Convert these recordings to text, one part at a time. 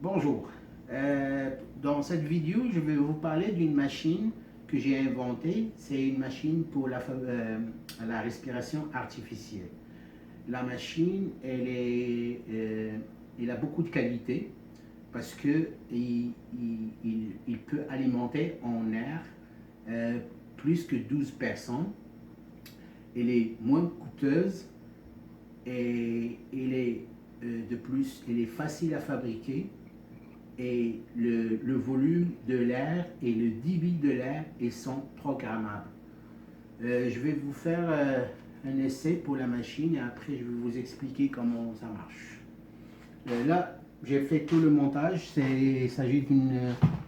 Bonjour. Dans cette vidéo, je vais vous parler d'une machine que j'ai inventée. C'est une machine pour la respiration artificielle. La machine, elle a beaucoup de qualités parce que il peut alimenter en air plus que 12 personnes. Elle est moins coûteuse et de plus, elle est facile à fabriquer et le volume de l'air et le débit de l'air, ils sont programmables. Je vais vous faire un essai pour la machine et après je vais vous expliquer comment ça marche. Là, j'ai fait tout le montage. Il s'agit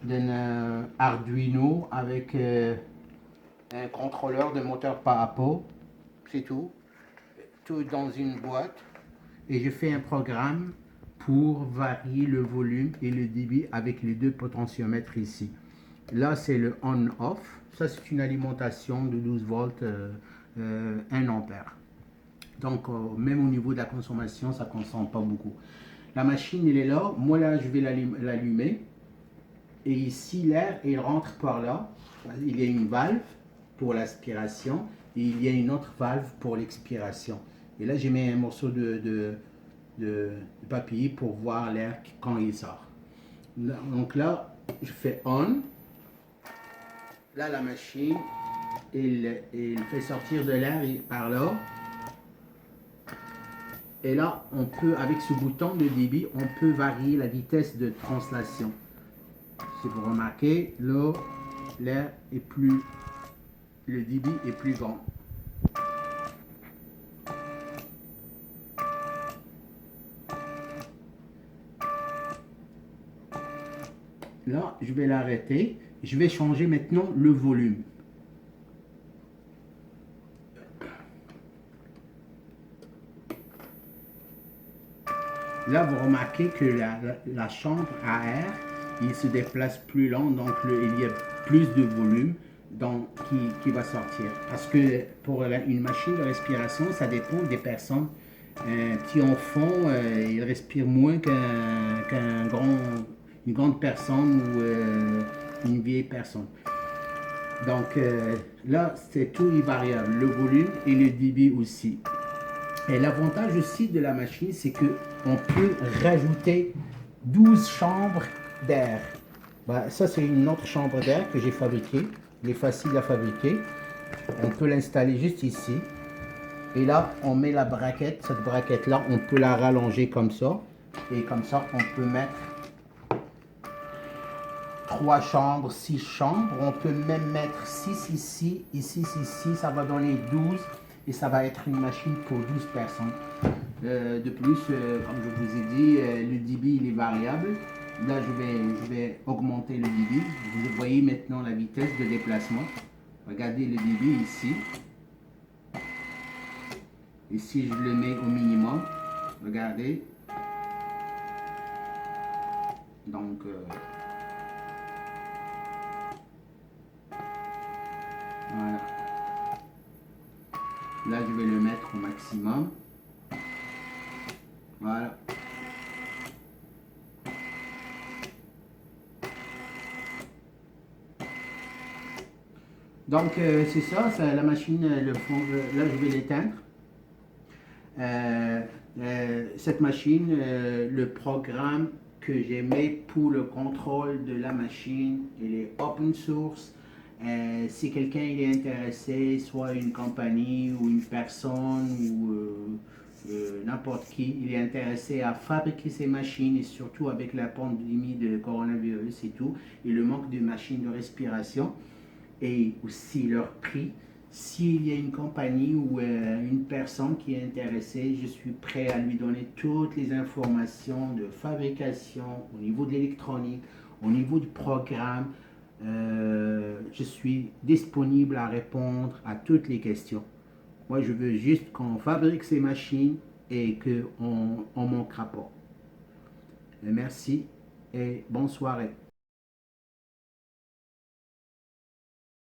d'un Arduino avec un contrôleur de moteur par rapport. C'est tout. Tout dans une boîte. Et je fais un programme pour varier le volume et le débit avec les deux potentiomètres ici. Là, c'est le on-off. Ça, c'est une alimentation de 12 volts, 1 ampère. Donc, même au niveau de la consommation, ça ne consomme pas beaucoup. La machine, elle est là. Moi, là, je vais l'allumer. Et ici, l'air, il rentre par là. Il y a une valve pour l'aspiration et il y a une autre valve pour l'expiration. Et là, j'ai mis un morceau de papier pour voir l'air quand il sort. Donc là, je fais on. Là, la machine, il fait sortir de l'air par là. Et là, on peut, avec ce bouton de débit, on peut varier la vitesse de translation. Si vous remarquez, là, l'air est plus, le débit est plus grand. Là, je vais l'arrêter. Je vais changer maintenant le volume. Là, vous remarquez que la chambre à air, il se déplace plus lent, donc il y a plus de volume qui va sortir. Parce que pour une machine de respiration, ça dépend des personnes. Un petit enfant, il respire moins qu'une grande personne ou une vieille personne. Donc là, c'est tout est variable, le volume et le débit aussi. Et l'avantage aussi de la machine, c'est qu'on peut rajouter 12 chambres d'air. Ben, ça, c'est une autre chambre d'air que j'ai fabriquée. Elle est facile à fabriquer. On peut l'installer juste ici. Et là, on met la braquette. Cette braquette-là, on peut la rallonger comme ça. Et comme ça, on peut mettre 3 chambres, 6 chambres. On peut même mettre 6 ici, ici. Ça va donner 12. Et ça va être une machine pour 12 personnes. De plus, comme je vous ai dit, le débit il est variable. Là, je vais augmenter le débit. Vous voyez maintenant la vitesse de déplacement. Regardez le débit ici. Ici, je le mets au minimum. Regardez. Donc, voilà. Là, je vais le mettre au maximum. Voilà. Donc, c'est ça, la machine, le fond, là, je vais l'éteindre. Cette machine, le programme que j'ai mis pour le contrôle de la machine, il est open source. Si quelqu'un est intéressé, soit une compagnie ou une personne ou n'importe qui, il est intéressé à fabriquer ces machines et surtout avec la pandémie de coronavirus et tout, et le manque de machines de respiration et aussi leur prix. S'il y a une compagnie ou une personne qui est intéressée, je suis prêt à lui donner toutes les informations de fabrication au niveau de l'électronique, au niveau du programme. Je suis disponible à répondre à toutes les questions. Moi, je veux juste qu'on fabrique ces machines et qu'on ne manquera pas. Merci et bonne soirée.